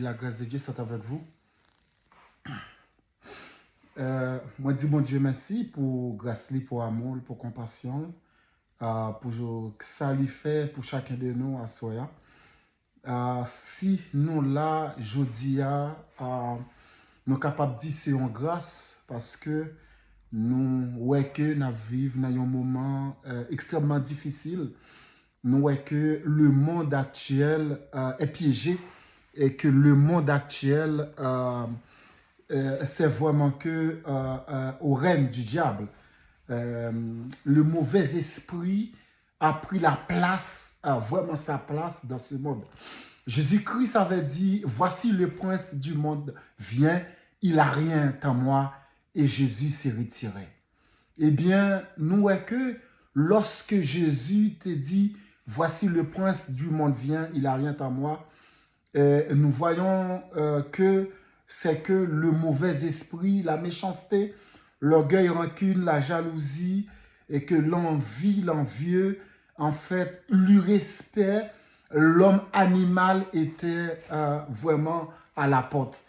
La grâce de Dieu soit avec vous. Moi, dis mon Dieu merci pour grâce, pour amour, pour compassion, pour ça lui fait pour chacun de nous à soi. Si nous là, jeudi, nous sommes capables de dire c'est une grâce parce que nous voyons que nous vivons dans un moment extrêmement difficile. Nous voyons que le monde actuel est piégé et que le monde actuel c'est vraiment que au règne du diable. Le mauvais esprit a pris la place, vraiment sa place dans ce monde. Jésus-Christ avait dit, voici le prince du monde vient, il n'a rien en moi, et Jésus s'est retiré. Eh bien, nous voyons que lorsque Jésus te dit, voici le prince du monde vient, il n'a rien en moi, nous voyons que c'est que le mauvais esprit, la méchanceté, l'orgueil, rancune, la jalousie, et que l'envie, l'envieux, en fait, le respect, l'homme animal était vraiment à la porte.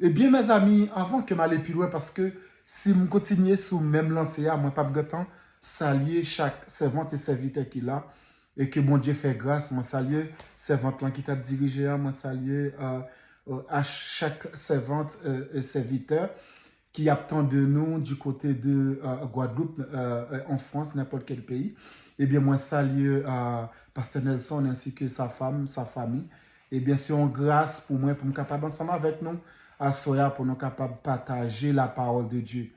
Eh bien, mes amis, avant que m'aller plus loin, parce que si je continue sous le même lancé, moi, pas de temps, saluer chaque servante et serviteur qu'il a, et que mon Dieu fait grâce, moi, saluer servante qui t'a dirigé, moi, saluer à chaque servante et serviteur qui attend de nous du côté de Guadeloupe, en France, n'importe quel pays. Eh bien, moi, salue Pasteur Nelson ainsi que sa femme, sa famille. Eh bien, c'est une grâce pour moi, pour nous capable ensemble avec nous, à Soya, pour nous capable de partager la parole de Dieu.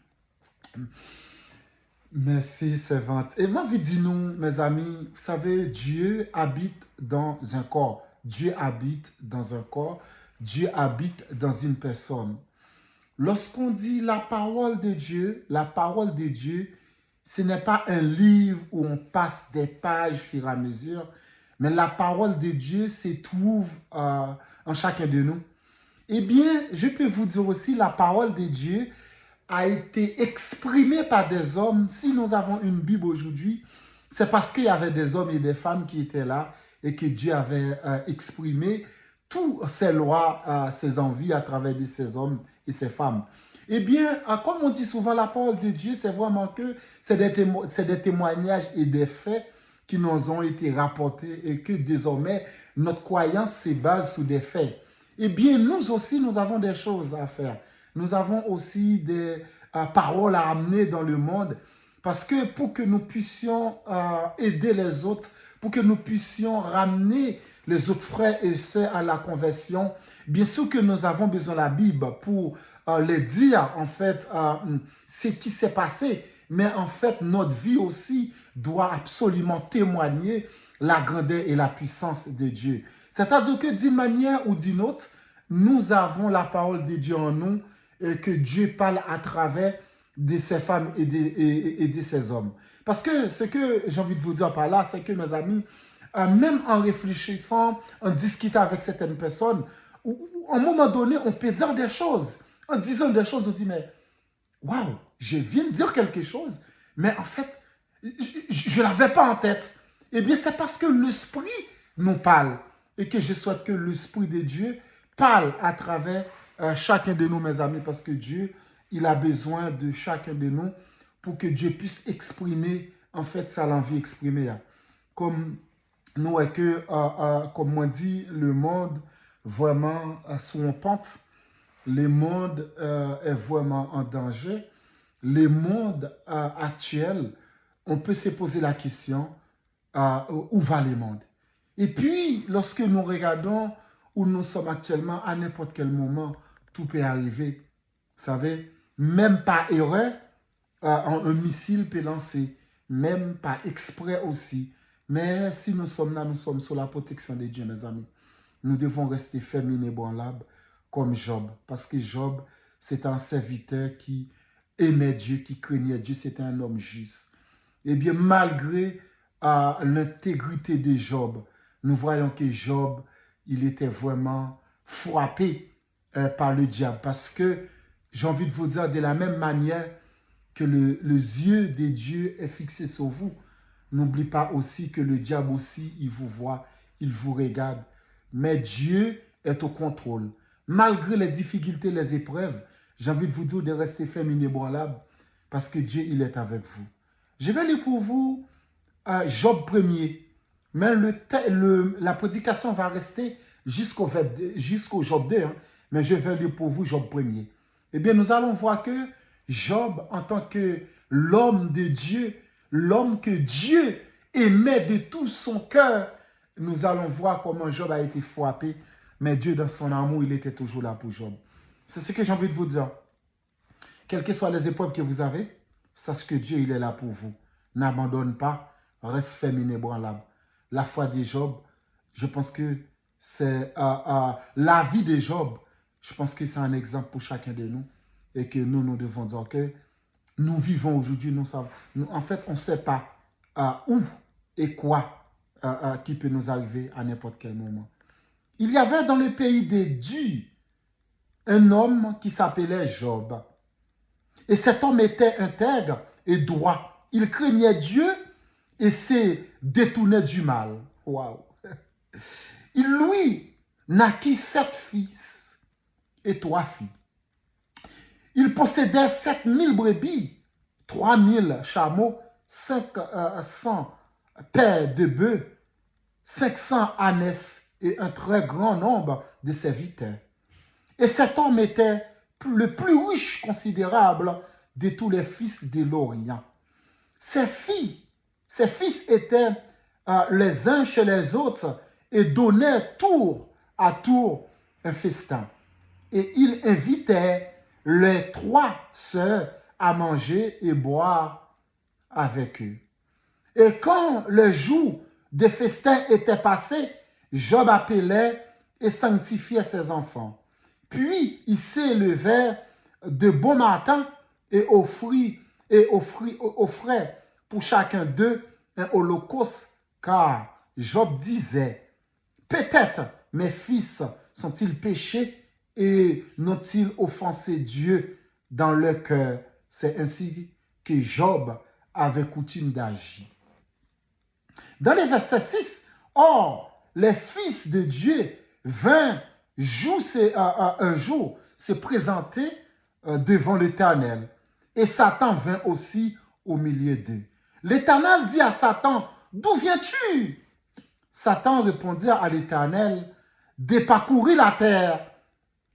Merci, servante. Et moi, je dis nous, mes amis, vous savez, Dieu habite dans un corps. Dieu habite dans un corps. Dieu habite dans une personne. Lorsqu'on dit la parole de Dieu, ce n'est pas un livre où on passe des pages au fur et à mesure, mais la parole de Dieu se trouve en chacun de nous. Eh bien, je peux vous dire aussi, la parole de Dieu a été exprimée par des hommes. Si nous avons une Bible aujourd'hui, c'est parce qu'il y avait des hommes et des femmes qui étaient là et que Dieu avait exprimé toutes ses lois, ses envies à travers de ces hommes et ces femmes. Eh bien, comme on dit souvent, la parole de Dieu, c'est vraiment que c'est des témoignages et des faits qui nous ont été rapportés et que désormais, notre croyance se base sur des faits. Eh bien, nous aussi, nous avons des choses à faire. Nous avons aussi des paroles à amener dans le monde parce que pour que nous puissions aider les autres, pour que nous puissions ramener les autres frères et sœurs à la conversion, bien sûr que nous avons besoin de la Bible pour les dire en fait ce qui s'est passé, mais en fait notre vie aussi doit absolument témoigner la grandeur et la puissance de Dieu. C'est-à-dire que d'une manière ou d'une autre, nous avons la parole de Dieu en nous et que Dieu parle à travers de ces femmes et de ces hommes. Parce que ce que j'ai envie de vous dire par là, c'est que mes amis, même en réfléchissant, en discutant avec certaines personnes, à un moment donné, on peut dire des choses. En disant des choses, on dit, mais waouh, je viens de dire quelque chose, mais en fait, je ne l'avais pas en tête. Eh bien, c'est parce que l'Esprit nous parle et que je souhaite que l'Esprit de Dieu parle à travers chacun de nous, mes amis, parce que Dieu, il a besoin de chacun de nous pour que Dieu puisse exprimer, en fait, sa envie exprimée. Comme nous, et que, comme on dit, le monde vraiment sous en pente, le monde est vraiment en danger. Le monde actuel, on peut se poser la question, où va le monde? Et puis, lorsque nous regardons où nous sommes actuellement, à n'importe quel moment, tout peut arriver. Vous savez, même par erreur, un missile peut lancer, même par exprès aussi. Mais si nous sommes là, nous sommes sous la protection de Dieu, mes amis. Nous devons rester fermes et inébranlables comme Job. Parce que Job, c'est un serviteur qui aimait Dieu, qui craignait Dieu, c'était un homme juste. Eh bien, malgré l'intégrité de Job, nous voyons que Job, il était vraiment frappé par le diable. Parce que, j'ai envie de vous dire, de la même manière que le yeux de Dieu est fixé sur vous, n'oublie pas aussi que le diable aussi, il vous voit, il vous regarde. Mais Dieu est au contrôle. malgré les difficultés, les épreuves, j'ai envie de vous dire de rester ferme et inébranlable parce que Dieu, il est avec vous. Je vais lire pour vous Job 1er, mais la prédication va rester jusqu'au Job 2, hein, mais je vais lire pour vous Job 1er. Eh bien, nous allons voir que Job, en tant que l'homme de Dieu, l'homme que Dieu aimait de tout son cœur, nous allons voir comment Job a été frappé, mais Dieu, dans son amour, il était toujours là pour Job. C'est ce que j'ai envie de vous dire. Quelles que soient les épreuves que vous avez, sachez que Dieu, il est là pour vous. N'abandonne pas, reste ferme, inébranlable. La foi de Job, je pense que c'est la vie de Job, je pense que c'est un exemple pour chacun de nous et que nous devons dire que nous vivons aujourd'hui, en fait, on ne sait pas où et quoi qui peut nous arriver à n'importe quel moment. Il y avait dans le pays des dieux un homme qui s'appelait Job. Et cet homme était intègre et droit. Il craignait Dieu et se détournait du mal. Waouh! Il lui naquit 7 fils et 3 filles. Il possédait 7000 brebis, 3000 chameaux, 500 paires de bœufs, 500 ânesses et un très grand nombre de serviteurs. Et cet homme était le plus riche considérable de tous les fils de l'Orient. Ses fils étaient les uns chez les autres et donnaient tour à tour un festin. Et il invitait les 3 sœurs à manger et boire avec eux. Et quand le jour des festins était passé, Job appelait et sanctifiait ses enfants. Puis il s'élevait de bon matin et offrait pour chacun d'eux un holocauste, car Job disait, peut-être mes fils sont-ils péchés et n'ont-ils offensé Dieu dans leur cœur. C'est ainsi que Job avait coutume d'agir. Dans les versets 6, or, les fils de Dieu vinrent un jour se présenter devant l'Éternel. Et Satan vint aussi au milieu d'eux. L'Éternel dit à Satan, d'où viens-tu? Satan répondit à l'Éternel, de parcourir la terre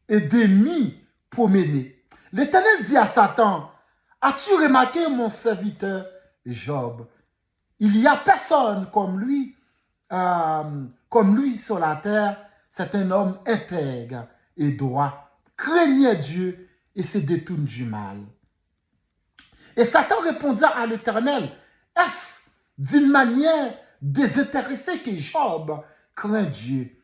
et de m'y promener. L'Éternel dit à Satan, as-tu remarqué mon serviteur Job? Il n'y a personne comme lui sur la terre. C'est un homme intègre et droit, craignait Dieu et se détourne du mal. Et Satan répondit à l'Éternel, est-ce d'une manière désintéressée que Job craint Dieu?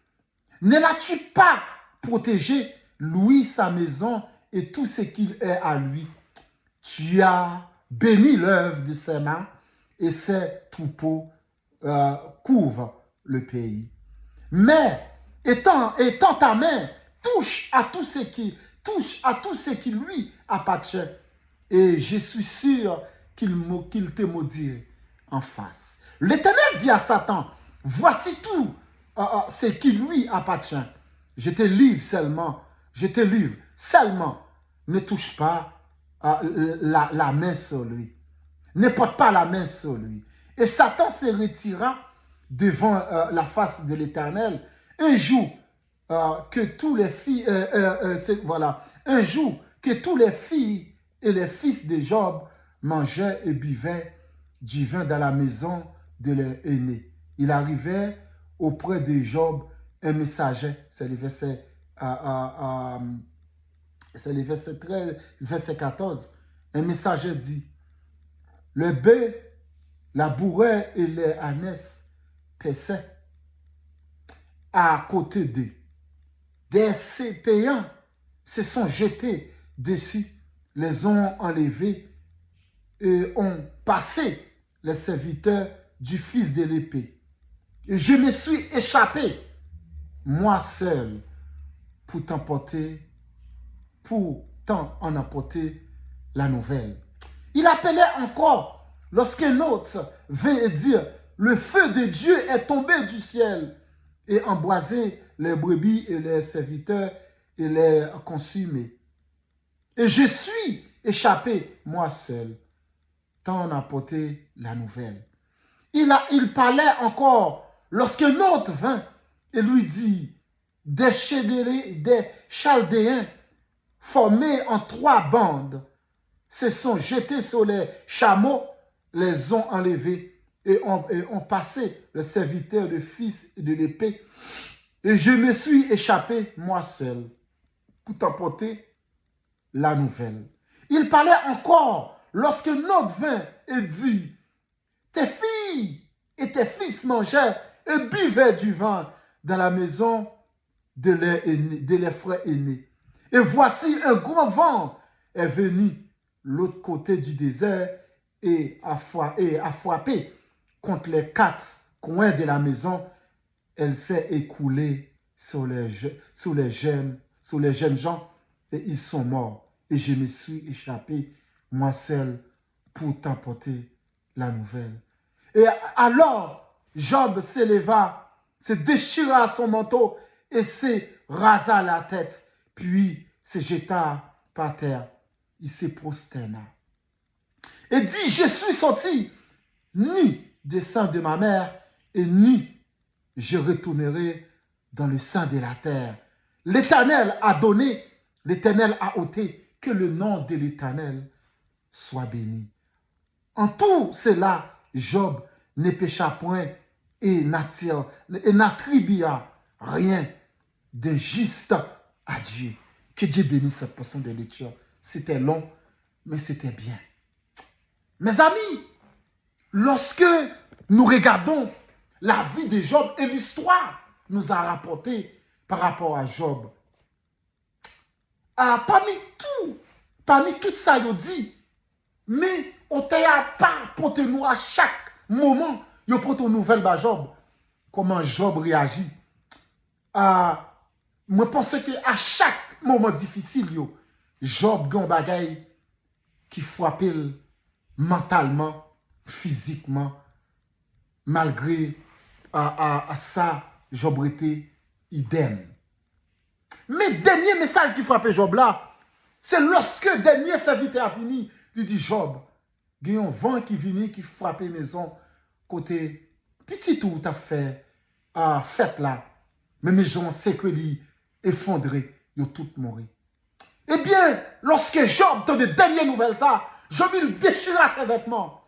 Ne l'as-tu pas protégé, lui, sa maison et tout ce qu'il est à lui? Tu as béni l'œuvre de ses mains et ses troupeaux couvrent le pays. Mais étant ta main, touche à tout ce qui lui appartient. Et je suis sûr qu'il te maudirait en face. L'Éternel dit à Satan, voici tout ce qui lui appartient. Je te livre seulement. Ne touche pas la main sur lui. Ne porte pas la main sur lui. Et Satan se retira devant la face de l'Éternel. Un jour que tous les filles, un jour que tous les filles et les fils de Job mangeaient et buvaient du vin dans la maison de leur aîné. Il arrivait auprès de Job un messager, c'est le verset 13, verset 14. Un messager dit, le bœuf, la bourrée et les ânesses paissaient à côté d'eux. Des payants se sont jetés dessus, les ont enlevés et ont passé les serviteurs du fils de l'épée. Et je me suis échappé, moi seul, pour t'en en emporter la nouvelle. Il appelait encore lorsqu'un autre vint dire, le feu de Dieu est tombé du ciel et embrasé les brebis et les serviteurs et les consumer. Et je suis échappé, moi seul, tant on a porté la nouvelle. Il parlait encore lorsqu'un autre vint et lui dit, des Chaldéens formés en 3 bandes se sont jetés sur les chameaux, les ont enlevés et ont passé le serviteur, le fils de l'épée. Et je me suis échappé, moi seul, pour t'emporter la nouvelle. Il parlait encore lorsque notre vint et dit, tes filles et tes fils mangeaient et buvaient du vin dans la maison de leurs frères aînés. Et voici un grand vent est venu l'autre côté du désert et a frappé contre les 4 coins de la maison. Elle s'est écoulée sur les jeunes gens et ils sont morts. Et je me suis échappé, moi seul, pour t'apporter la nouvelle. Et alors, Job s'éleva, se déchira son manteau et se rasa la tête, puis se jeta par terre. Il se prosterna. Et dit, je suis sorti, ni du sein de ma mère, et ni je retournerai dans le sein de la terre. L'Éternel a donné, l'Éternel a ôté, que le nom de l'Éternel soit béni. En tout cela, Job ne pécha point et n'attribua rien de juste à Dieu. Que Dieu bénisse cette portion de lecture. C'était long, mais c'était bien. Mes amis, lorsque nous regardons la vie de Job et l'histoire nous a rapporté par rapport à Job, parmi tout ça, il dit, mais on ne pas pour nous à chaque moment, il pour une nouvelle de Job. Comment Job réagit. Moi, pense qu'à chaque moment difficile, Job a un bagay qui frappe mentalement, physiquement, malgré ça, Job était idem. Mais le dernier message qui frappe Job là, c'est lorsque le dernier serviteur a fini, il dit Job, il y a un vent qui vient, qui frappe la maison, côté petit tout tu as fait, fête là, mais mes gens c'est que lui effondré, ils ont tous morts. Eh bien, lorsque Job donne les dernières nouvelles ça, Job il déchira ses vêtements.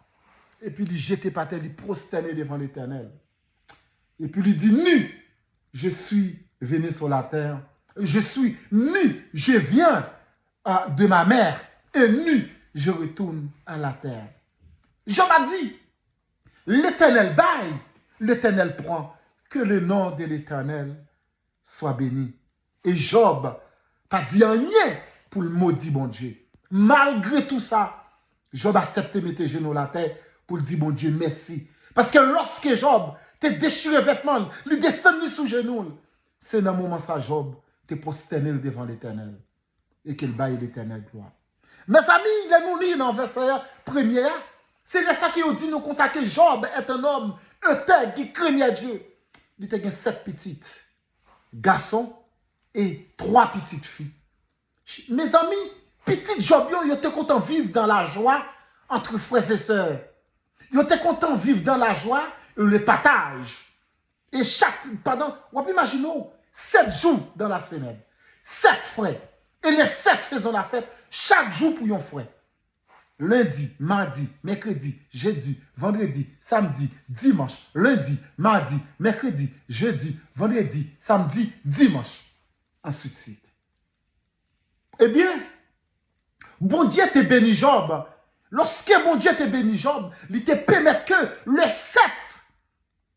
Et puis il jetait par terre, il prosternait devant l'Éternel. Et puis il dit, nu, je suis venu sur la terre. Je suis nu, je viens de ma mère. Et nu, je retourne à la terre. Job a dit, l'Éternel baille, l'Éternel prend, que le nom de l'Éternel soit béni. Et Job pas dit rien pour le maudit bon Dieu. Malgré tout ça, Job a accepté de mettre les genoux à la terre pour dire bon Dieu merci. Parce que lorsque Job te déchiré vêtements, il descend sous genoux, c'est dans le moment ça Job te prosterné devant l'Éternel et qu'il baille l'Éternel gloire. Mes amis, les nous lisons dans le verset 1er, c'est ça qui dit nous que Job est un homme intègre qui craignait Dieu. Il a 7 petites garçons et 3 petites filles. Mes amis, petit Job, il était content de vivre dans la joie entre frères et sœurs. Il était content de vivre dans la joie et le partage. Et on peut imaginer 7 jours dans la semaine, 7 frères. Et les 7 faisant la fête, chaque jour pour un frère. Lundi, mardi, mercredi, jeudi, vendredi, samedi, dimanche, lundi, mardi, mercredi, jeudi, vendredi, samedi, dimanche. Ensuite de suite. Eh bien, bon Dieu te béni Job. Lorsque bon Dieu te béni Job, il te permet que les 7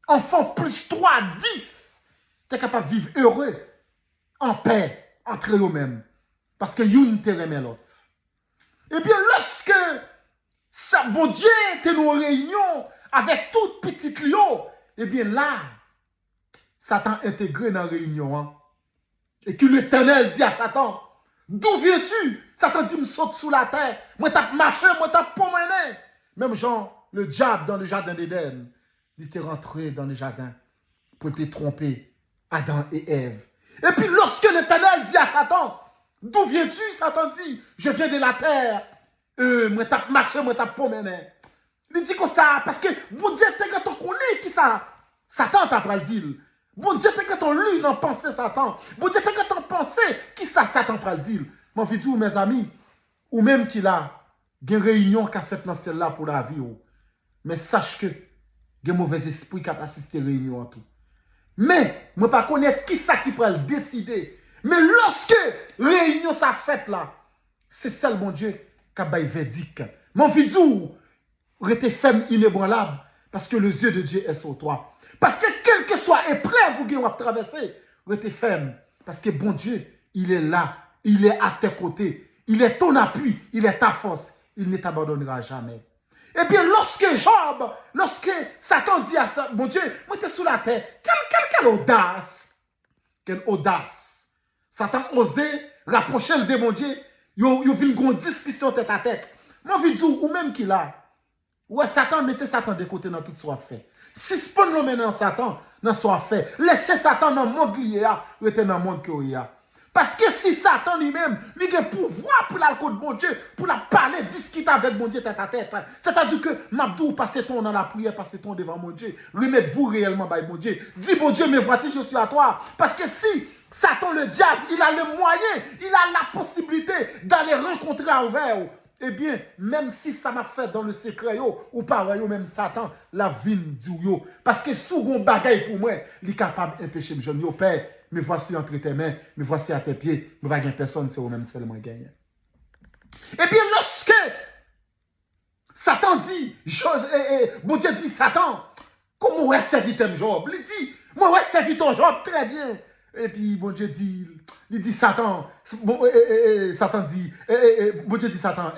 enfants plus 3, 10, tu es capable de vivre heureux, en paix, entre eux-mêmes. Parce que une te remet l'autre. Eh bien, lorsque bon Dieu était en réunion avec toute petite lion, eh bien là, Satan intégré dans la réunion. Hein? Et que l'Éternel dit à Satan, d'où viens-tu? Satan dit, me saute sous la terre. Moi, t'as marché, moi, t'as promené. Même Jean, le diable dans le jardin d'Éden, il était rentré dans le jardin pour te tromper, Adam et Ève. Et puis lorsque l'Éternel dit à Satan, d'où viens-tu? Satan dit, je viens de la terre. Moi t'as marché, moi t'as promené. Il dit comme ça, parce que bon Dieu, t'es quand on connaît qui ça, Satan t'a pas le dire. Bon Dieu, t'es quand on lit dans pensée Satan. Bon Dieu, t'es quand on pensée qui ça, Satan t'a le dire. Mon vie dit, mes amis, ou même qu'il a une réunion qu'a fait dans celle-là pour la vie. Mais sache que il y a un mauvais esprit qui a assisté à la réunion en tout. Mais, je ne pas connaître qui ça qui peut le décider. Mais lorsque réunion ça fait là, c'est celle, mon Dieu, qui a bail verdict. Mon vidéo, restez ferme, inébranlable, parce que les yeux de Dieu est sur toi. Parce que quelle que soit épreuve que vous avez traversé, restez ferme. Parce que bon Dieu, il est là, il est à tes côtés, il est ton appui, il est ta force, il ne t'abandonnera jamais. Et bien, lorsque Job, lorsque Satan dit à ça, mon Dieu, moi t'es sous la terre, quelle audace! Quelle audace! Satan osait rapprocher le démon Dieu, il y a une discussion tête à tête. Moi, je dis, ou même qu'il a, ouais, Satan, mettez Satan de côté dans tout ce soit fait. Si ce pas le maintenant Satan, dans ce soit fait, laissez Satan dans le monde qu'il y a, ou dans le monde qu'il y a. Parce que si Satan lui-même, il a le pouvoir pour la côte de mon Dieu, pour la parler, discuter avec mon Dieu tête à tête. C'est-à-dire que, Mabdou, passez ton dans la prière, passez ton devant mon Dieu. Remettez-vous réellement by mon Dieu. Dis, mon Dieu, mais voici, je suis à toi. Parce que si Satan, le diable, il a le moyen, il a la possibilité d'aller rencontrer envers. Eh bien, même si ça m'a fait dans le secret, ou par yo, même Satan, la vie du yo. Parce que sous gon bagaille pour moi, il est capable d'empêcher me jeune. Yo, Père, me voici entre tes mains, me voici à tes pieds, me va gagner personne, c'est vous-même seulement gagner. Eh bien, lorsque Satan dit, bon Dieu dit, Satan, comment est-ce serviteur Job? Il dit, moi, ouais, serviteur Job, très bien. Et puis, bon Dieu dit, il dit Satan, Satan dit, bon Dieu dit Satan,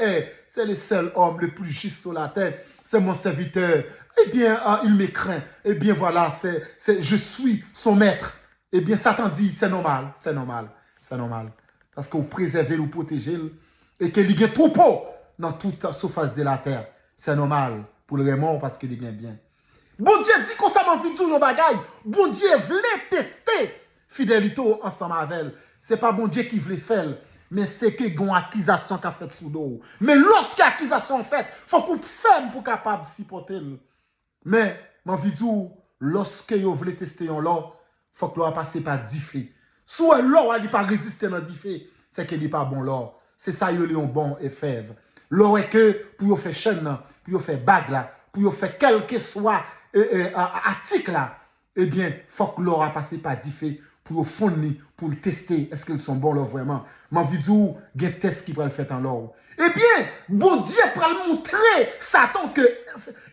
c'est le seul homme le plus juste sur la terre, c'est mon serviteur. Eh bien, il me craint. Eh bien, voilà, je suis son maître. Eh bien, Satan dit, c'est normal, c'est normal, c'est normal. Parce que vous préservez, vous protégez, et qu'il y a trop troupeau dans toute la surface de la terre. C'est normal pour le remords parce qu'il est bien. Bon Dieu dit qu'on s'en envie de tout le bagaille. Bon Dieu voulait tester fidélité ensemble avec elle. Ce n'est pas bon Dieu qui voulait faire, mais c'est que une accusation qu'a fait sous dos. Mais lorsque l'accusation est faite, il faut qu'on ferme pour capable supporter. Mais, mon vidéo, lorsque vous voulez tester un lot, il faut que l'on passe par 10 faits. Soit l'or n'est pas résisté dans 10 faits, c'est qu'il n'est pas bon l'or. C'est ça, il est un bon effet. L'or est que pour faire chaîne, pour faire bague là, pour faire quel que soit article là, eh bien, il faut que l'or a passé par 10 faits pour fournir, pour le tester, est-ce qu'ils sont bons là vraiment. Mon vidéo, il y a un test qui va le faire en l'or. Eh bien, bon Dieu pour le montrer, Satan que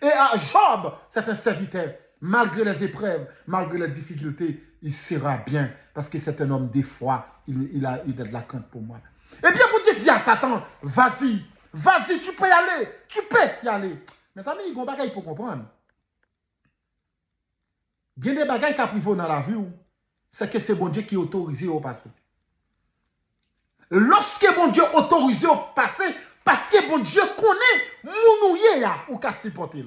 Job, c'est un serviteur. Malgré les épreuves, malgré les difficultés, il sera bien. Parce que c'est un homme des fois, il a de la crainte pour moi. Eh bien, bon Dieu dit à Satan, vas-y, vas-y, tu peux y aller, tu peux y aller. Mes amis, il y a des bagages pour comprendre. Il y a des bagages qui arrivent dans la vie, c'est que c'est bon Dieu qui autorise au passé. Lorsque bon Dieu autorise au passé, parce que bon Dieu connaît mounouye ou qu'à supporter.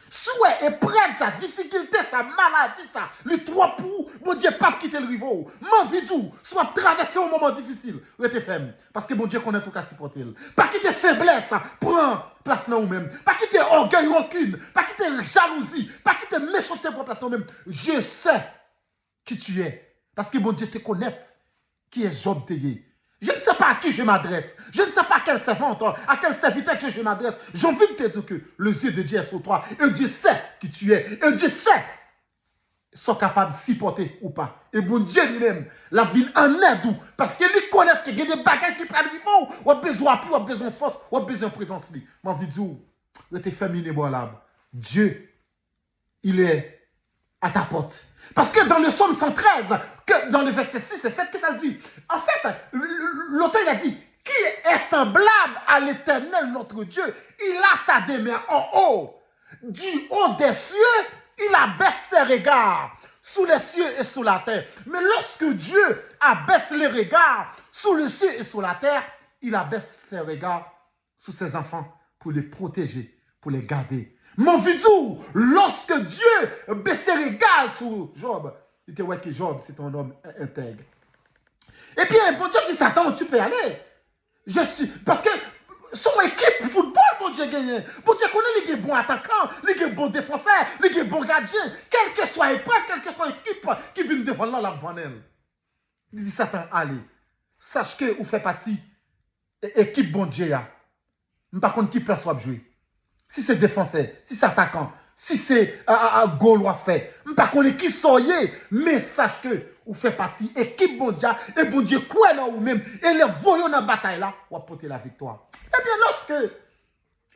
Souhait, épreuve, sa difficulté, sa maladie, ça, les trois pour, bon Dieu, pas quitter le riveau. Mon vidou, soit traverser un moment difficile, restez ferme. Parce que bon Dieu connaît tout qu'à supporter. Pas quitter faiblesse, prends place dans vous-même. Pas quitter orgueil, rancune. Pas quitter jalousie. Pas quitter méchanceté pour place dans vous-même. Je sais qui tu es. Parce que bon Dieu te connaît qui est Job Teye. Je ne sais pas à qui je m'adresse. Je ne sais pas à quel servant, à quel serviteur que je m'adresse. J'ai envie de te dire que les yeux de Dieu sont sur toi. Et Dieu sait qui tu es. Et Dieu sait sont capables de supporter ou pas. Et bon Dieu lui-même, la vie en aide ou. Parce qu'il connaît qu'il y a des bagages qui prennent du fond. Ou a besoin d'appui, ou a besoin de force, ou a besoin de présence. Ma vie dit où? Restez féminin inébranlable. Dieu, il est à ta porte. Parce que dans le psaume 113, que dans le verset 6 et 7, qu'est-ce que ça dit? En fait, l'auteur il a dit, qui est semblable à l'Éternel notre Dieu? Il a sa demeure en haut. Du haut des cieux, il abaisse ses regards sous les cieux et sous la terre. Mais lorsque Dieu abaisse les regards sous les cieux et sous la terre, il abaisse ses regards sous ses enfants pour les protéger, pour les garder. Mon vidou, lorsque Dieu baisse ses regards sur Job, Il était ouais que Job, c'est un homme intègre. Et bien, bon Dieu dit, Satan, tu peux y aller. Je suis, parce que son équipe football, bon Dieu gagne. Bon Dieu connaît les bons attaquants, les bons défenseurs, les bons gardiens. Quelle que soit l'épreuve, quelle que soit l'équipe qui vient devant la vanelle. Il dit, Satan, allez, sache que vous faites partie de l'équipe bon Dieu. Par contre, qui place va jouer. Si c'est défenseur, si c'est attaquant, si c'est Gaulois fait, par contre, qui soyez, mais sache que vous faites partie équipe bon Dieu, et bon Dieu quoi dans vous-même, et les voyons dans la bataille là, vous apporter la victoire. Eh bien, lorsque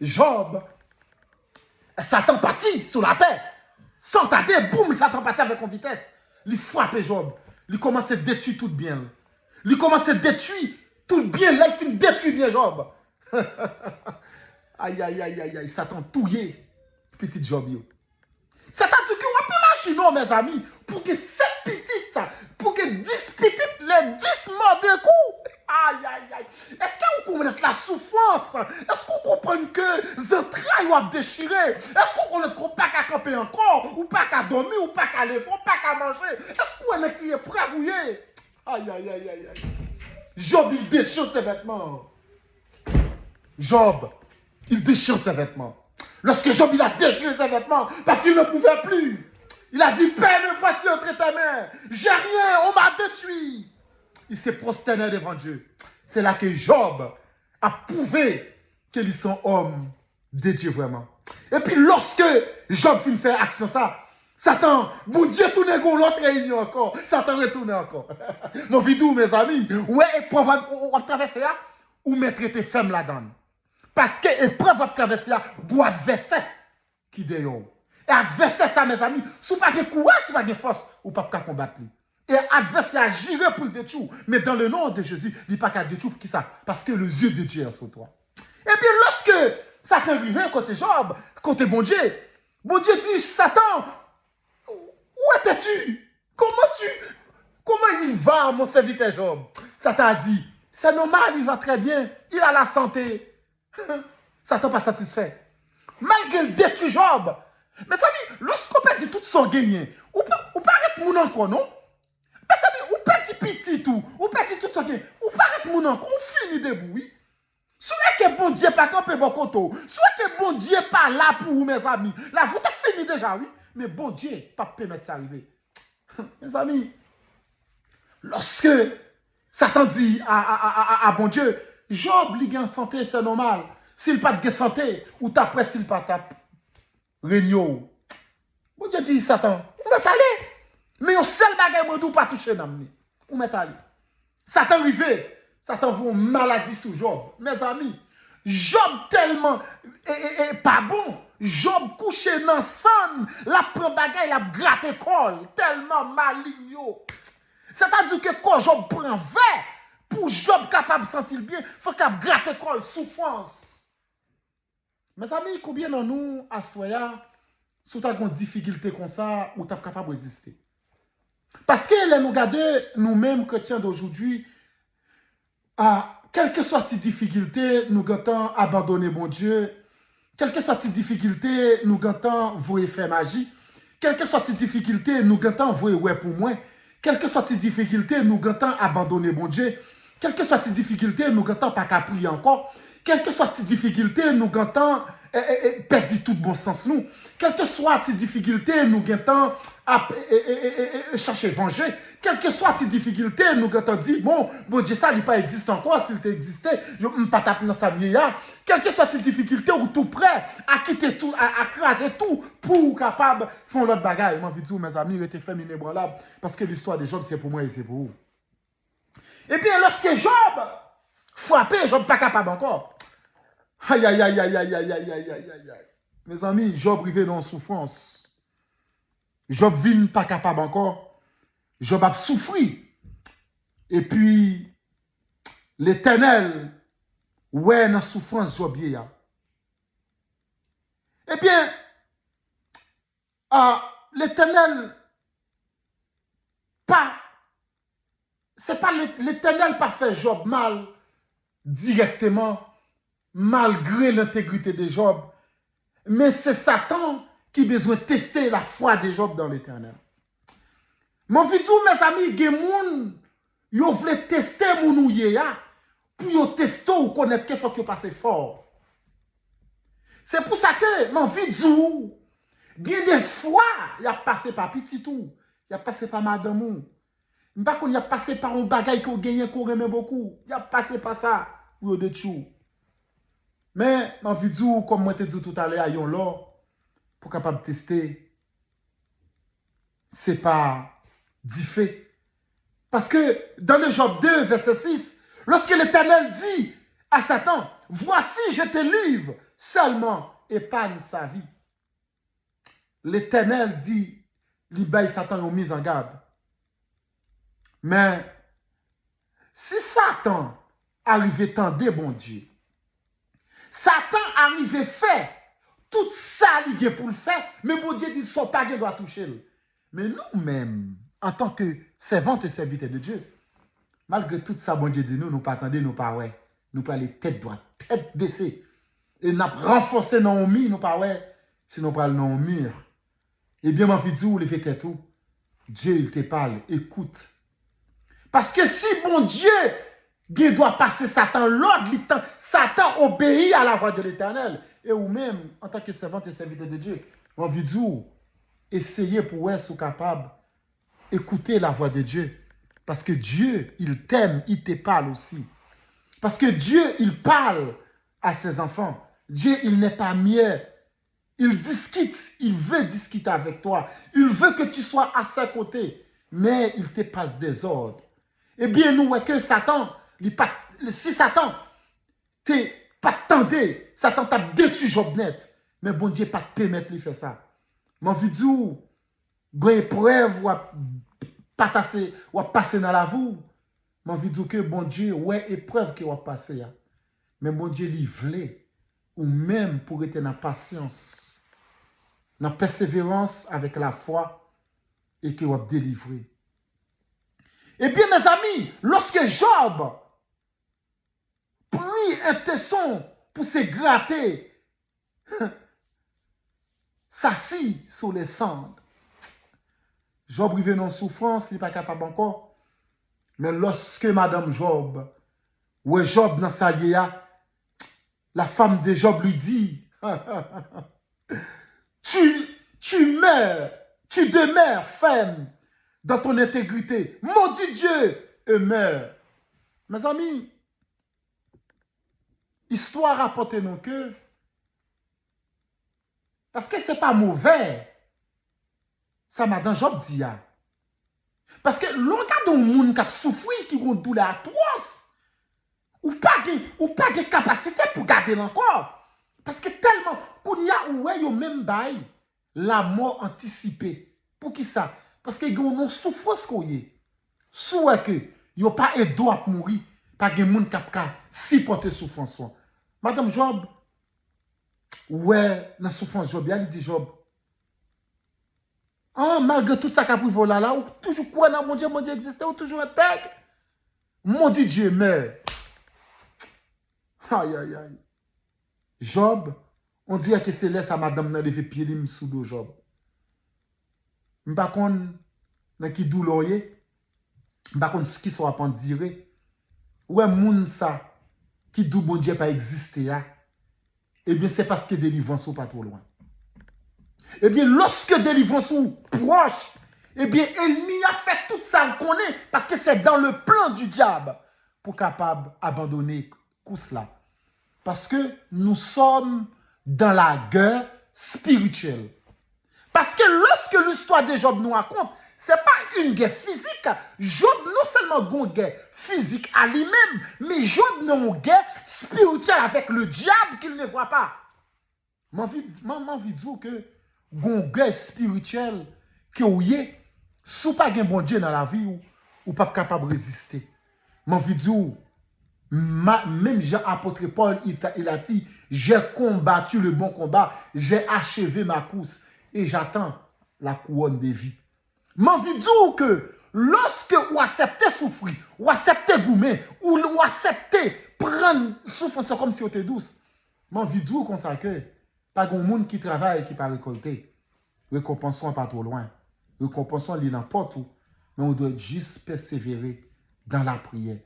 Job, Satan partit sur la terre, sans tarder, boum, Satan partit avec une vitesse, il frappe Job, il commence à détruire tout bien. Il commence à détruire tout bien, là, il finit détruire bien Job. Aïe, aïe, aïe, aïe, aïe, Satan touillé, petit Job. Yo. Satan dit que on peut lâcher, non, mes amis, pour que cette petite, pour que 10 petites, les 10 morts d'un coup. Aïe, aïe, aïe. Est-ce que vous comprenez la souffrance? Est-ce que vous comprenez que les entrailles ont déchiré? Est-ce que vous comprenez qu'on n'a pas qu'à camper encore? Ou pas qu'à dormir? Ou pas qu'à lever? Ou pas qu'à manger? Est-ce que vous avez qui est prêt à bouiller? Aïe, aïe, aïe, aïe, aïe. Job, il déchire ses vêtements. Job, il déchire ses vêtements. Lorsque Job, il a déchiré ses vêtements, parce qu'il ne pouvait plus. Il a dit, Père, me voici entre tes mains. J'ai rien, on m'a détruit. Il s'est prosterné devant Dieu. C'est là que Job a prouvé qu'il est son homme de Dieu vraiment. Et puis lorsque Job finit faire action ça, Satan, mon Dieu, tourne l'autre réunion encore. Satan retourne encore. Mon vidéo, mes amis, ouais, épreuve à traverser là, ou mettre tes femmes là-dedans. Parce que épreuve à traverser là, ou adversaire qui déyon. Et adversaire ça, mes amis, si vous n'avez pas de courage, si vous n'avez pas de force, vous ne pouvez pas combattre. Et adversaire a géré pour le détruire. Mais dans le nom de Jésus, il n'y a pas qu'à détruire pour qui ça? Parce que le yeux de Dieu est sur toi. Et bien, lorsque Satan arrive côté Job, côté bon Dieu dit, Satan, où étais-tu? Comment il va, mon serviteur Job? Satan a dit, c'est normal, il va très bien, il a la santé. Satan pas satisfait. Malgré le détruit Job. Mais ça dit, lorsqu'on perd tout son gagné, ou pas être mon encore, non? Mais ça dit, ou perd petit tout, ou perd tout son gagné, ou pas être mon encore, ou fini debout, oui? Soit que bon Dieu pas camper bon côté, soit que bon Dieu pas là pour vous, mes amis. Là, vous avez fini déjà, oui? Mais bon Dieu pas permettre ça arriver. Mes amis, lorsque Satan dit à bon Dieu, Job, il est en santé, c'est normal. S'il pas de santé, ou t'après s'il pas tape, réunion. Bon Dieu dit, Satan, vous m'êtes allé. Mais un seul bagage, moi, pas toucher dans vous m'êtes allé. Satan arrivé. Satan voit une maladie sur Job. Mes amis, Job tellement pas bon. Job couché dans le sang, la prend bagay, la gratte col, tellement maligno. C'est-à-dire que quand Job prend verre, pour Job capable de sentir bien, il faut qu'il gratte col, souffrance. Mes amis, combien de nous, à Soya, si tu as une difficulté comme ça, ou tu es capable de résister? Parce que nous regardons nous-mêmes, chrétiens d'aujourd'hui, quelle que soit les difficultés, nous gâtons abandonner mon Dieu. Quelle que soit les difficultés, nous gâtons vouer faire magie. Quelle que soit les difficultés, nous gâtons vouer ouais pour moi. Quelle que soit les difficultés, nous gâtons abandonner mon Dieu. Quelle que soit les difficultés, nous gâtons pas qu'à prier encore. Quelle que soit les difficultés, nous gâtons perdre tout bon sens nous. Quelles que soient les difficultés, nous gâtons chercher venger. Quelles que soient les difficultés, nous gâtons dire bon Dieu ça il pas existe encore, s'il existait, je ne pas taper dans sa mienne. Quelles que soient les difficultés, ou tout prêt à quitter tout, à craser tout pour capable faire l'autre bagaille. Moi, je dis, mes amis, restez fermes inébranlables parce que l'histoire de Job, c'est pour moi et c'est pour vous. Et bien, lorsque Job frappé, Job pas capable encore. Aïe, aïe, aïe, aïe, aïe, aïe, aïe, aïe, aïe, aïe. Mes amis, Job arrivé dans la souffrance. Job vit pas capable encore. Job a souffri. Et puis, l'Éternel, ouais, dans la souffrance, Job y a. Eh bien, l'Éternel, c'est pas l'Éternel pas fait Job mal directement, malgré l'intégrité de Job, mais c'est Satan qui a besoin de tester la foi de Job dans l'Éternel. Mon vidéo, mes amis, gen moun, yo vle tester moun ou ye ya, pour yo tester ou connaître qu'il faut que passe fort. C'est pour ça que, mon vidéo, gen des fois, y a passé par petit tout, y a passé par madame ou. M'pa qu'on y a passé par un bagay qu'on gagne, qu'on remet beaucoup. Y a passé par ça, pour yo déchou. Mais, mon vidéo, comme moi te dit tout à l'heure, yon là, pour capable tester, c'est pas diffé. Parce que dans le Job 2, verset 6, lorsque l'Éternel dit à Satan, voici je te livre, seulement épargne sa vie. L'Éternel dit, libère Satan ont mis en garde. Mais si Satan arrivait tendre, bon Dieu, Satan arrivait fait tout ça lié pour le faire, mais bon Dieu dit, son pas doit toucher. Mais nous-mêmes, en tant que servantes et serviteurs de Dieu, malgré tout ça, bon Dieu dit, nous pas attendons, nous pas ouais. Nous pas les têtes droites, tête baissée. Et nous renforcé nos mi, nous pas ouais, sinon pas non mur. Eh bien, ma fille, où les fait tout, Dieu, il te parle, écoute. Parce que si bon Dieu, il doit passer Satan, l'ordre, Satan obéit à la voix de l'Éternel. Et ou même, en tant que servante et serviteur de Dieu, ma vie, essayez pour être capable d'écouter la voix de Dieu. Parce que Dieu, il t'aime, il te parle aussi. Parce que Dieu, il parle à ses enfants. Dieu, il n'est pas mieux. Il discute, il veut discuter avec toi. Il veut que tu sois à ses côtés. Mais il te passe des ordres. Eh bien, nous, ouais, que Satan, si Satan t'es pas tendé, Satan t'a détruit Job net. Mais bon Dieu, pas te permettre de faire ça. Mon vidéo, une épreuve ou passer dans la vie. Mon vidéo que bon Dieu, ouais, épreuve qui va passer. Mais bon Dieu, il voulait, ou même pour être dans la patience, dans la persévérance avec la foi, et qui va délivrer. Eh bien, mes amis, lorsque Job prit un tesson pour se gratter, s'assit sur les cendres. Job arrive en souffrance, il n'est pas capable encore. Mais lorsque Madame Job, ou Job dans sa lia, la femme de Job lui dit, tu meurs, tu demeures ferme dans ton intégrité. Maudit Dieu et meurs. Mes amis, histoire rapporte nous que, parce que ce n'est pas mauvais, ça Madame Job dit. Parce que l'on a des gens qui souffrent, qui ont une douleur atroce, ou pas de capacité pour garder l'encore. Parce que tellement, qu'on y a ou yo même bail, la mort anticipée. Pour qui ça? Parce que yon une souffrance qu'on y est. Soit que yon pas aidé à mourir, pas de moun qui a supporter souffrance. Madame Job, ouais, dans souffrance Job, il dit Job, ah, malgré tout ça qu'a pris voler là, ou toujours quoi dans mon Dieu existe, ou toujours intègre. Maudit Dieu meurt. Aïe, aïe, aïe. Job, on dirait que c'est laisse à madame n'a levé pied lim sous do Job. M'pa kon nan ki douloye, m'pa kon ce qui soit pas dire. Ouais moun ça qui dou bon Dieu pas exister ya. Eh bien c'est parce que délivrance ou pas trop loin. Eh bien lorsque délivrance ou proche, eh bien ennemi a fait tout ça le connaît parce que c'est dans le plan du diable pour capable abandonner tout cela. Parce que nous sommes dans la guerre spirituelle. Parce que lorsque l'histoire de Job nous raconte, ce n'est pas une guerre physique. Job non seulement une guerre physique à lui-même, mais Job n'a une guerre spirituelle avec le diable qu'il ne voit pas. J'ai envie de dire que une guerre spirituelle que vous avez, si vous n'avez pas de bon Dieu dans la vie, vous n'êtes pas capable de résister. J'ai envie de dire, même Jean-Apôtre Paul, il a dit, j'ai combattu le bon combat, j'ai achevé ma course et j'attends la couronne de vie. J'ai envie de dire que lorsque vous acceptez souffrir, vous acceptez goumer, ou vous acceptez prendre souffrance comme si vous étiez douce, j'ai envie de dire comme ça que pas de monde qui travaille qui pas récolter. Récompensons pas trop loin. Récompensons n'importe où. mais on doit juste persévérer dans la prière.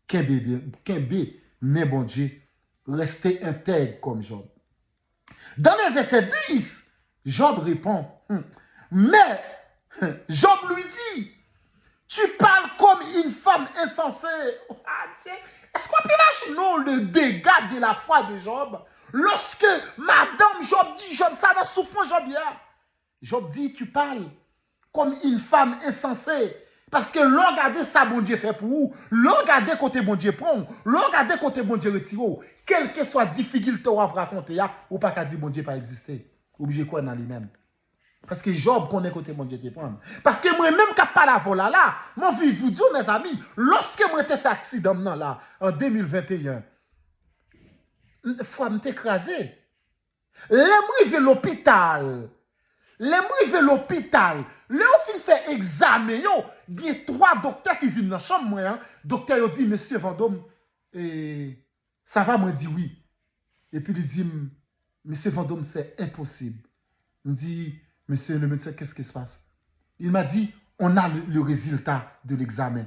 Qu'un mais bon Dieu, rester intègre comme Job. Dans le verset 10, Job répond, mais Job lui dit, tu parles comme une femme insensée. Est-ce qu'on peut imaginer le dégât de la foi de Job lorsque Madame Job dit, Job, ça n'a souffert Job hier. Job dit, tu parles comme une femme insensée. Parce que l'on regarde ça, bon Dieu fait pour vous. L'on regarde côté bon Dieu prend. L'on regarde côté bon Dieu retire. Quelle que soit difficulté ou à raconter, ou pas qu'à dire bon Dieu pas exister. Obligé quoi dans lui-même. Parce que Job connaît côté bon Dieu te prendre. Parce que moi-même, quand pas la vola là, mon vie vous dit, mes amis, lorsque moi t'ai fait accident là, en 2021, fois m'étais écrasé. Les moi vais l'hôpital. Les moi vais l'hôpital. Les fin fait examen yo, il y a 3 docteurs qui viennent dans la chambre moi hein. Docteur yo dit monsieur Vendôme ça va moi dit oui. Et puis il dit monsieur Vendôme c'est impossible. Il dit monsieur le médecin qu'est-ce qui se passe? Il m'a dit on a le résultat de l'examen.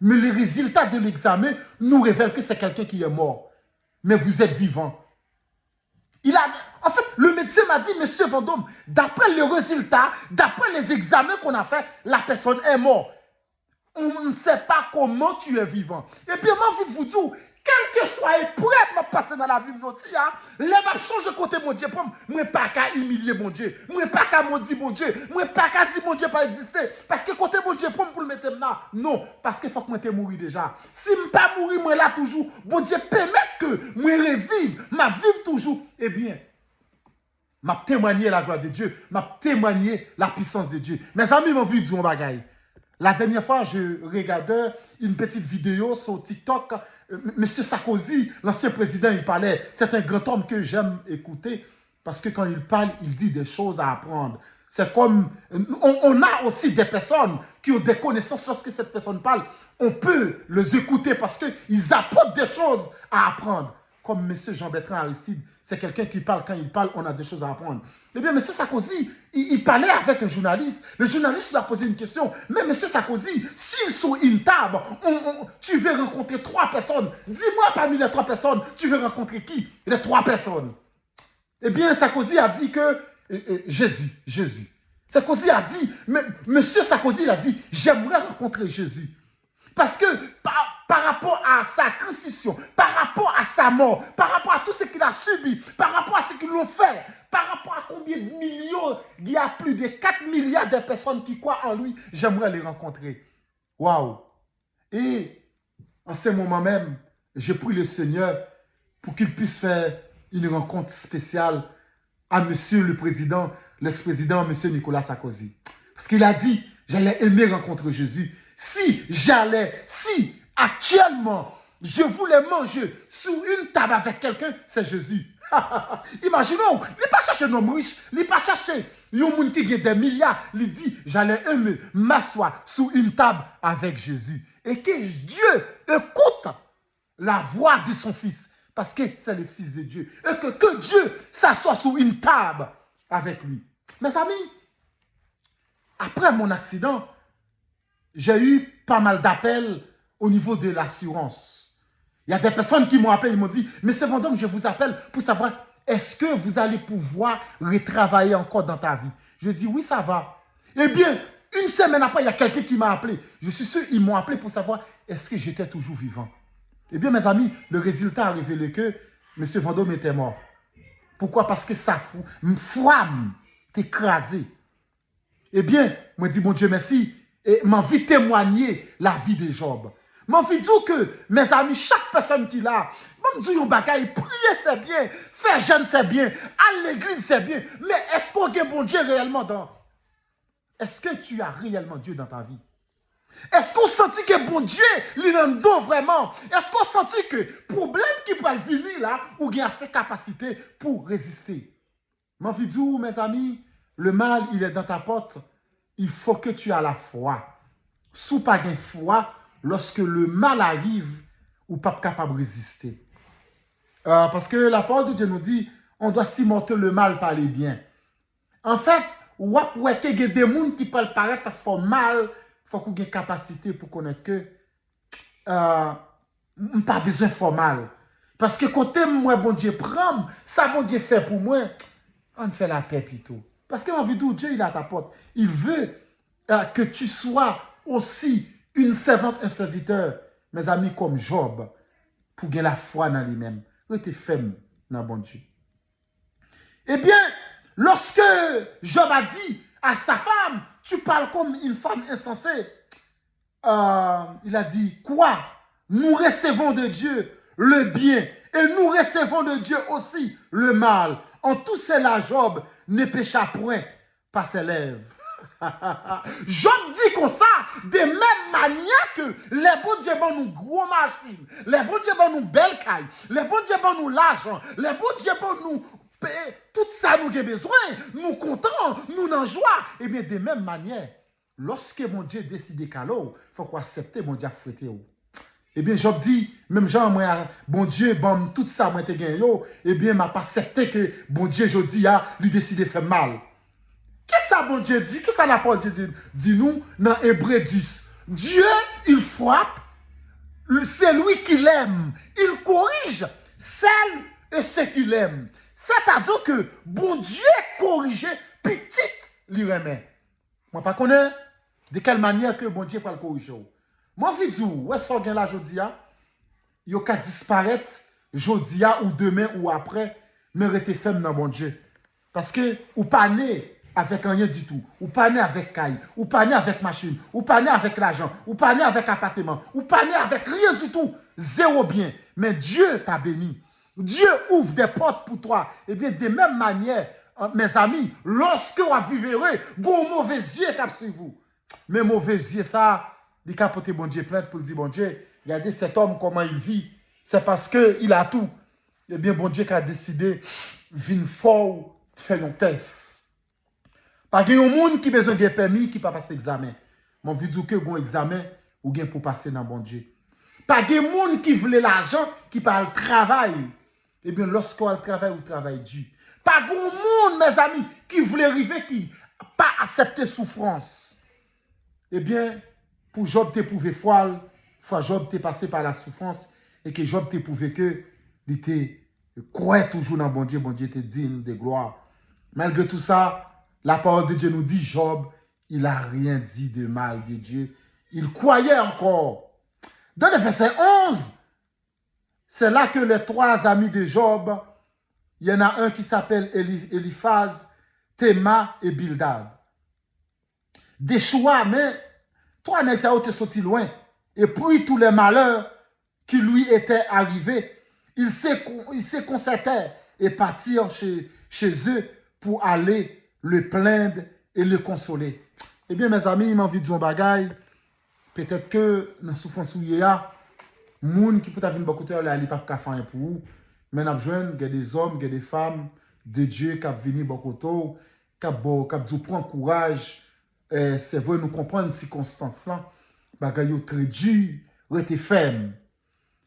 Mais le résultat de l'examen nous révèle que c'est quelqu'un qui est mort. Mais vous êtes vivant. En fait, le médecin m'a dit, monsieur Vendôme, d'après le résultat, d'après les examens qu'on a fait, la personne est morte. On ne sait pas comment tu es vivant. Et puis, moi, je vous dis, quelle que soit l'épreuve qui passe dans la vie, les m'a changé côté mon Dieu. Moi, pas qu'à humilier mon Dieu. Moi, pas qu'à maudire mon Dieu. Moi, pas qu'à dire mon Dieu pas exister. Parce que côté mon Dieu, pour le mettre là. Non, parce qu'il faut que moi te mourir déjà. Si je ne pas mourir, moi là toujours, bon Dieu permet que moi revive, ma vive toujours. Eh bien, m'a témoigné la gloire de Dieu, m'a témoigné la puissance de Dieu. Mes amis m'ont vu dire un bagaille. La dernière fois, je regardais une petite vidéo sur TikTok. Monsieur Sarkozy, l'ancien président, il parlait. C'est un grand homme que j'aime écouter parce que quand il parle, il dit des choses à apprendre. C'est comme... On a aussi des personnes qui ont des connaissances lorsque cette personne parle. On peut les écouter parce qu'ils apportent des choses à apprendre. Comme M. Jean-Bertrand Aristide, c'est quelqu'un qui parle, quand il parle, on a des choses à apprendre. Eh bien, M. Sarkozy, il parlait avec un journaliste. Le journaliste lui a posé une question. Mais M. Sarkozy, si sur une table, tu veux rencontrer 3 personnes, dis-moi parmi les 3 personnes, tu veux rencontrer qui? Les 3 personnes. Eh bien, Sarkozy a dit que Jésus. Sarkozy a dit, M. Sarkozy il a dit, j'aimerais rencontrer Jésus. Parce que par rapport à sa crucifixion, par rapport à sa mort, par rapport à tout ce qu'il a subi, par rapport à ce qu'ils l'ont fait, par rapport à combien de millions, il y a plus de 4 milliards de personnes qui croient en lui, j'aimerais les rencontrer. Waouh! Et en ce moment même, j'ai pris le Seigneur pour qu'il puisse faire une rencontre spéciale à monsieur le président, l'ex-président, monsieur Nicolas Sarkozy. Parce qu'il a dit, j'allais aimer rencontrer Jésus. Si actuellement, je voulais manger sur une table avec quelqu'un, c'est Jésus. Imaginons, il n'est pas chercher un homme riche, il n'est pas chercher un homme qui a des milliards. Il dit, j'allais aimer m'asseoir sur une table avec Jésus. Et que Dieu écoute la voix de son fils, parce que c'est le fils de Dieu. Et que Dieu s'assoie sur une table avec lui. Mes amis, après mon accident, j'ai eu pas mal d'appels au niveau de l'assurance. Il y a des personnes qui m'ont appelé, ils m'ont dit, Monsieur Vendôme, je vous appelle pour savoir, est-ce que vous allez pouvoir retravailler encore dans ta vie? Je dis, oui, ça va. Eh bien, une semaine après, il y a quelqu'un qui m'a appelé. Je suis sûr, ils m'ont appelé pour savoir, est-ce que j'étais toujours vivant? Eh bien, mes amis, le résultat a révélé que Monsieur Vendôme était mort. Pourquoi? Parce que sa foi t'écrasé. Eh bien, moi dis, mon Dieu, merci. Et m'a envie de témoigner la vie de Job. M'a envie de dire que, mes amis, chaque personne qui l'a, m'a dit, yon bagay, prier c'est bien, faire jeûne c'est bien, à l'église c'est bien, mais est-ce qu'on a bon Dieu réellement dans... Est-ce que tu as réellement Dieu dans ta vie? Est-ce qu'on sentit que bon Dieu, il en donne vraiment? Est-ce qu'on sentit que problème qui peut venir là, ou il y a ses capacités pour résister? M'a envie de dire, mes amis, le mal, il est dans ta porte. Il faut que tu aies la foi. Sous pas de foi, lorsque le mal arrive, ou pas capable de résister. Parce que la parole de Dieu nous dit, on doit surmonter le mal par les biens. En fait, il y a des gens qui peuvent paraître fort mal faut qu'on ait une capacité pour connaître que pas besoin formal. Parce que côté moi, bon Dieu prend, ça bon Dieu fait pour moi, on fait la paix plutôt. Parce qu'en vie de Dieu, il est à ta porte. Il veut que tu sois aussi une servante, un serviteur, mes amis, comme Job, pour gagner la foi dans lui-même. Restez ferme dans bon Dieu. Eh bien, lorsque Job a dit à sa femme, tu parles comme une femme insensée, il a dit, quoi? Nous recevons de Dieu le bien et nous recevons de Dieu aussi le mal. En tout cela, Job ne pécha point par ses lèvres. Job dit comme ça, de même manière que les bons dieux bon nous gros machines, les bons dieux bon nous belles cailles, les bons dieux bon nous l'argent, les bons dieux bon nous tout ça nous avons besoin, nous contents, nous en joie. Et bien de même manière, lorsque mon Dieu décide qu'alors, il faut qu'on accepte mon Dieu fouetter. Eh bien, Job dit, même Jean, moi, bon Dieu, bon, tout ça, moi, te gagné, eh bien, m'a pas accepté que bon Dieu, je dis, lui décide de faire mal. Qu'est-ce que ça, bon Dieu dit? Qu'est-ce que ça, l'apôtre Dieu dit nous dans Hébreux 10? Dieu, il frappe, c'est lui qui l'aime. Il corrige celles et ceux qui l'aiment. C'est-à-dire que bon Dieu corrige petite lui remet. Moi, pas connais de quelle manière que bon Dieu peut le corriger. Moi, je dis, ouais, ça, là, je dis, il va disparaître, jeudi ou demain ou après, mais rester ferme dans bon Dieu. Parce que, ou pas né avec rien du tout, ou pas né avec caille, ou pas né avec machine, ou pas né avec l'argent, ou pas né avec appartement, ou pas né avec rien du tout, zéro bien. Mais Dieu t'a béni. Dieu ouvre des portes pour toi. Et bien, de même manière, mes amis, lorsque vous vivrez, vos mauvais yeux cap sur vous. Mais mauvais yeux, ça, il a porté bon Dieu plainte pour dire, bon Dieu, regardez cet homme, comment il vit. C'est parce qu'il a tout. Eh bien, bon Dieu qui a décidé, vin fort, faire un test. Pas qu'il y a un monde qui a besoin de permis, qui ne peut pas passer l'examen. Mon vidéo que un examen, ou bien pour passer dans bon Dieu. Pas qu'il y a un monde qui veut l'argent, qui parle travail. Eh bien, lorsqu'on travaille, on travaille dur. Pas qu'il y a un monde, mes amis, qui voulait arriver, qui pas accepter souffrance. Eh bien, pour Job t'éprouver foi, Job t'est passé par la souffrance et que Job t'éprouvé que il était croit toujours dans bon Dieu te digne de gloire. Malgré tout ça, la parole de Dieu nous dit Job, il n'a rien dit de mal de Dieu. Il croyait encore. Dans le verset 11, c'est là que les trois amis de Job, il y en a un qui s'appelle Eliphaz, Théma et Bildad. Des choix, mais trois nègres ça été sorti loin. Et puis tous les malheurs qui lui étaient arrivés, ils se concertèrent et partirent chez eux pour aller le plaindre et le consoler. Eh bien, mes amis, il m'a envie de dire un bagaille. Peut-être que dans la souffrance où il y a, les gens qui peuvent venir beaucoup de temps, ils ne peuvent pas faire pour vous. Mais nous avons des hommes, des femmes de Dieu qui peuvent venir beaucoup de temps, qui peuvent prendre courage. C'est vrai, nous comprenons les circonstances là. Bagaille très dur, rester ferme.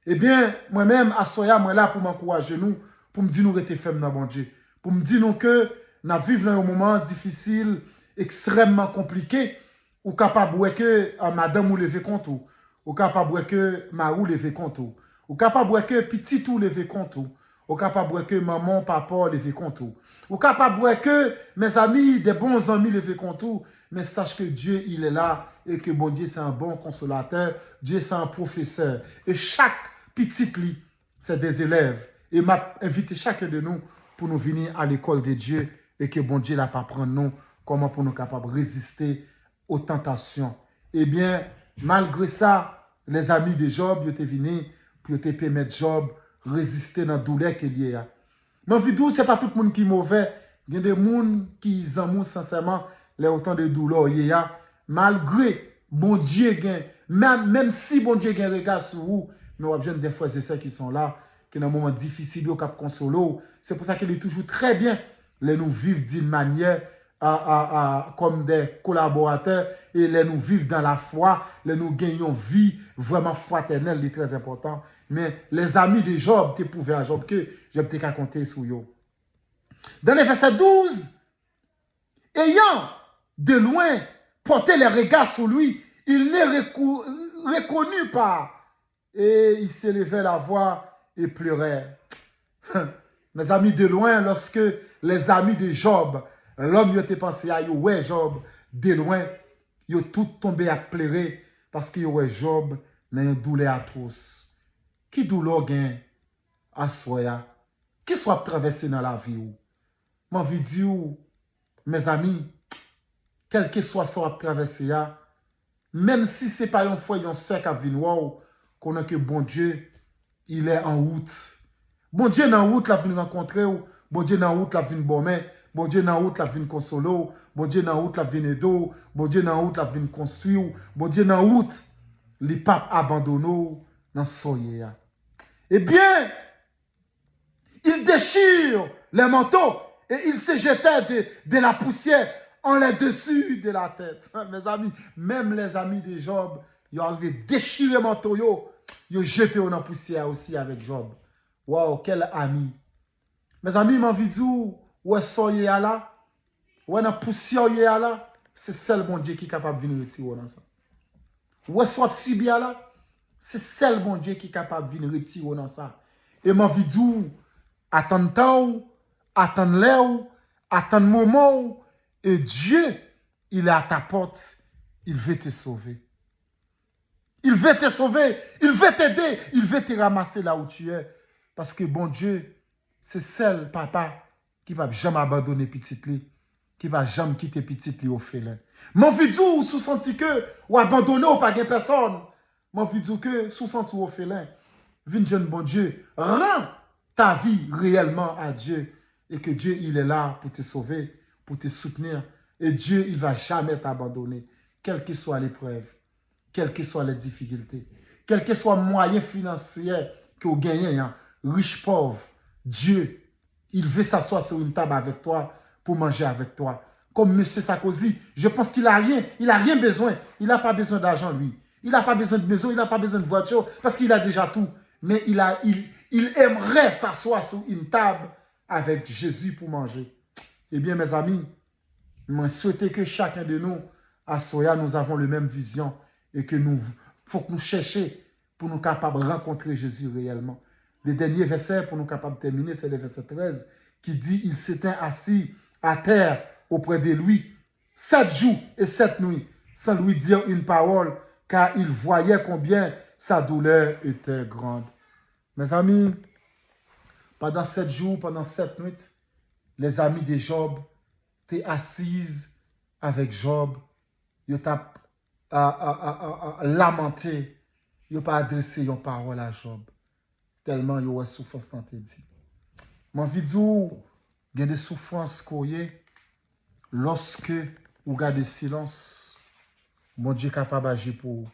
Eh bien, moi-même, à Soya, moi là pour m'encourager nous, pour me dire nous rester ferme dans bon Dieu. Pour me dire nous que nous vivons dans un moment difficile, extrêmement compliqué, ou capable que madame ou lever compte ou capable que marou lever compte ou capable que petit ou lever compte ou capable que maman, papa lever compte ou capable que mes amis, des bons amis lever compte. Mais sache que Dieu, il est là et que bon Dieu, c'est un bon consolateur. Dieu, c'est un professeur. Et chaque petit lit, c'est des élèves. Et m'a invité chacun de nous pour nous venir à l'école de Dieu et que bon Dieu n'a pas prendre nous comment pour nous capables de résister aux tentations. Eh bien, malgré ça, les amis de Job, ils étaient venus pour te permettre Job résister dans la douleur qu'il y a. Mais en vidéo, ce n'est pas tout le monde qui est mauvais. Il y a des gens qui aiment sincèrement les autant de douleurs il y a. Malgré bon Dieu, même si bon Dieu a un regard sur vous, mais on a besoin des frères et sœurs qui sont là, qui dans un moment difficile, qui ont consolé. C'est pour ça qu'il est toujours très bien de nous vivre d'une manière comme des collaborateurs et les nous vivre dans la foi, les nous gagnons vie vraiment fraternelle, c'est très important. Mais les amis de Job, tu pouvais à Job que Job t'ai qu'à compter sur eux. Dans le verset 12, ayant de loin porté les regards sur lui, Il n'est reconnu pas. Et il s'élevait la voix et pleurait. Mes amis, de loin, lorsque les amis de Job, l'homme y était pensé à ouais Job, de loin, ils ont tout tombé à pleurer parce que ouais Job n'a une douleur atroce. Qui douleur gain à soi, qui soit traversé dans la vie ou. M'en vie dire, mes amis, quel que soit ce qui traversé, même si ce n'est pas une fois un sec à venir, qu'on a que bon Dieu, il est en route. Bon Dieu, dans la route, la vient rencontrer, bon Dieu, dans la route, la vient bomber, bon Dieu, dans la route, la vient consoler, bon Dieu, dans la route, la vient aider, bon Dieu, dans la route, la vient construire, bon Dieu, dans la route, les papes abandonnés dans soye. Eh bien, il déchire les manteaux et il se jetait de la poussière en les dessus de la tête. Mes amis, même les amis de Job, ils ont arrivé à déchirer le manteau, ils ont jeté dans la poussière aussi avec Job. Wow, quel ami. Mes amis, m'en envie de dire, où est soye là, où est la poussière là, c'est seul bon Dieu qui est capable de venir retirer dans ça. Où est soit subi là, c'est seul bon Dieu qui est capable de venir retirer dans ça. Et m'en envie de dire, attendre temps, attendre l'heure, attendre le moment, et Dieu, il est à ta porte, il veut te sauver. Il veut te sauver, il veut t'aider, il veut te ramasser là où tu es. Parce que bon Dieu, c'est seul papa qui ne va jamais abandonner petit li, qui ne va jamais quitter petit li au félin. Mon vidou, sous senti que, ou abandonné ou pas personne, mon vidou que, sous senti au félin, viens jeune bon Dieu, rends ta vie réellement à Dieu et que Dieu, il est là pour te sauver, pour te soutenir. Et Dieu, il ne va jamais t'abandonner, quelle que soit l'épreuve, quelles que soient les difficultés, quel que soit le moyen financier que vous gagnez, hein, riche, pauvre, Dieu, il veut s'asseoir sur une table avec toi pour manger avec toi. Comme M. Sarkozy, je pense qu'il n'a rien besoin. Il n'a pas besoin d'argent, lui. Il n'a pas besoin de maison, il n'a pas besoin de voiture, parce qu'il a déjà tout. Mais il aimerait s'asseoir sur une table avec Jésus pour manger. Eh bien, mes amis, je souhaite que chacun de nous, à Soya, nous avons la même vision et que faut que nous cherchions pour nous capables de rencontrer Jésus réellement. Le dernier verset pour nous capables de terminer, c'est le verset 13 qui dit, il s'était assis à terre auprès de lui 7 jours et 7 nuits sans lui dire une parole car il voyait combien sa douleur était grande. Mes amis, pendant 7 jours, pendant 7 nuits, les amis de Job étaient assises avec Job. Ils ont lamenté. Ils n'ont pas adressé une parole à Job. Tellement ils ont souffrance dans tes dit. Mon vidéo, il y a des souffrances lorsque vous gardez silence, mon Dieu est capable d'agir pour vous.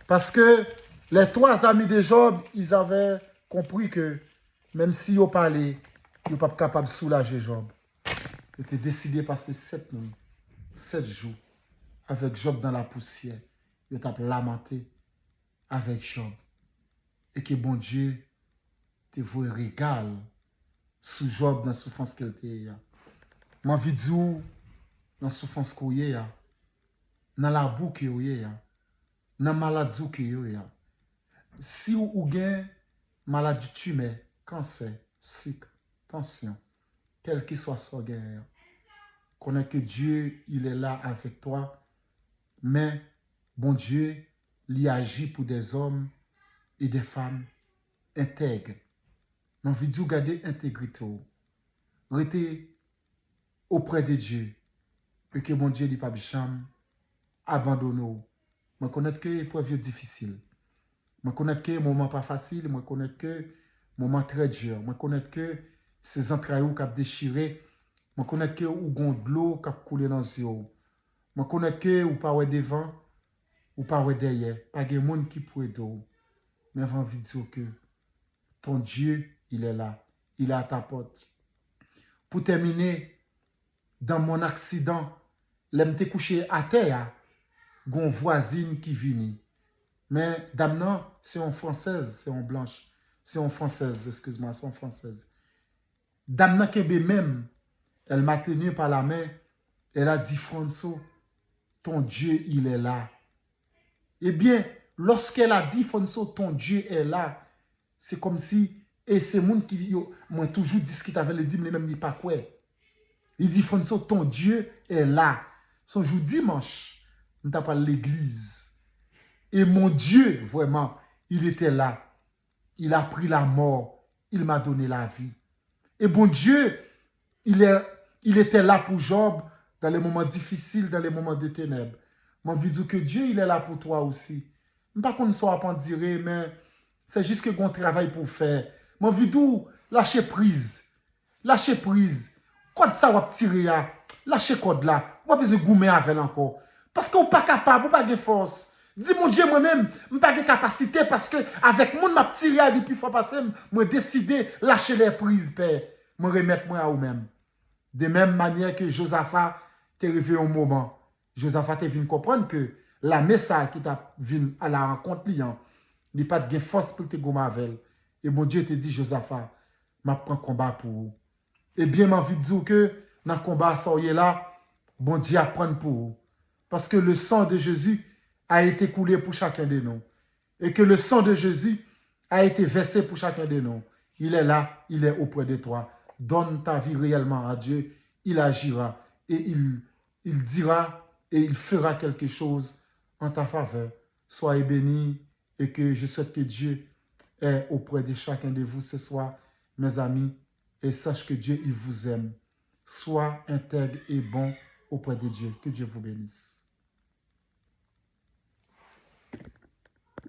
Parce que les 3 amis de Job, ils avaient compris que même si ils parlaient, ils ne sont pas capables de soulager Job. Ils étaient décidés de passer 7 nuits, 7 jours avec Job dans la poussière. Ils ont lamenté avec Job. Et que bon Dieu te vous régale sous Job dans la souffrance qu'elle était. Ma vie dit dans la souffrance qu'il y a, dans la boue qu'il y a, dans la maladie qu'il y a. Si vous avez maladie tumeur, cancer, sucre, tension, quel que soit son guerre, connais que Dieu, il est là avec toi, mais bon Dieu, il agit pour des hommes et des femmes intègres. Dans la vidéo, gardez intégrité. Restez auprès de Dieu. Et que mon Dieu n'est pas jamais abandonné. Je connais que l'épreuve est difficile. Je connais que le moment pas facile. Je connais que le moment très dur. Je connais que ces entrailles qui ont déchiré. Je connais que vous avez de l'eau qui a coulé dans les yeux. Je connais que vous pas devant ou pas derrière. Pas de monde qui peut aider. Mais j'ai envie de dire que ton Dieu, il est là. Il est à ta porte. Pour terminer, dans mon accident, j'étais couché à terre, il y a une voisine qui vient. Mais dame non, c'est en française, c'est en blanche. C'est en française, excuse-moi, c'est en française. Dame non, même, elle m'a tenu par la main, elle a dit, François, ton Dieu, il est là. Eh bien, lorsqu'elle a dit, Fonso, ton Dieu est là, c'est comme si, et c'est moun qui, moi toujours dit ce qu'il t'avait dit, mais même pas quoi. Il dit, Fonso, ton Dieu est là. Son jour dimanche, nous t'as parlé l'église. Et mon Dieu, vraiment, il était là. Il a pris la mort. Il m'a donné la vie. Et bon Dieu, il était là pour Job dans les moments difficiles, dans les moments de ténèbres. Moi, je dis que Dieu, il est là pour toi aussi. Pas qu'on ne soit pas dire, mais c'est juste que qu'on travaille pour faire. Moi, je dis, lâchez prise. Lâchez prise. Quand ça va tirer, lâchez code là. Vous pas besoin de goumer avec encore. Parce que vous pas capable, vous pas de force. Dis mon Dieu, moi-même, je n'ai pas de capacité parce que avec mon m'a tiré depuis fois passé, je décidé de lâcher les prises, père. Je remettre moi à vous-même. De même manière que Josaphat t'est arrivé au moment. Josaphat t'est venu comprendre que la message qui t'a venu à la rencontre client, il n'y a pas de force pour te gommer avec. Et mon Dieu te dit, Josaphat, je prends combat pour vous. Et bien, je envie de dire que dans le combat, là, bon Dieu apprend pour vous. Parce que le sang de Jésus a été coulé pour chacun de nous. Et que le sang de Jésus a été versé pour chacun de nous. Il est là, il est auprès de toi. Donne ta vie réellement à Dieu. Il agira et il dira et il fera quelque chose en ta faveur. Soyez bénis et que je souhaite que Dieu est auprès de chacun de vous ce soir, mes amis, et sache que Dieu, il vous aime. Sois intègre et bon auprès de Dieu. Que Dieu vous bénisse.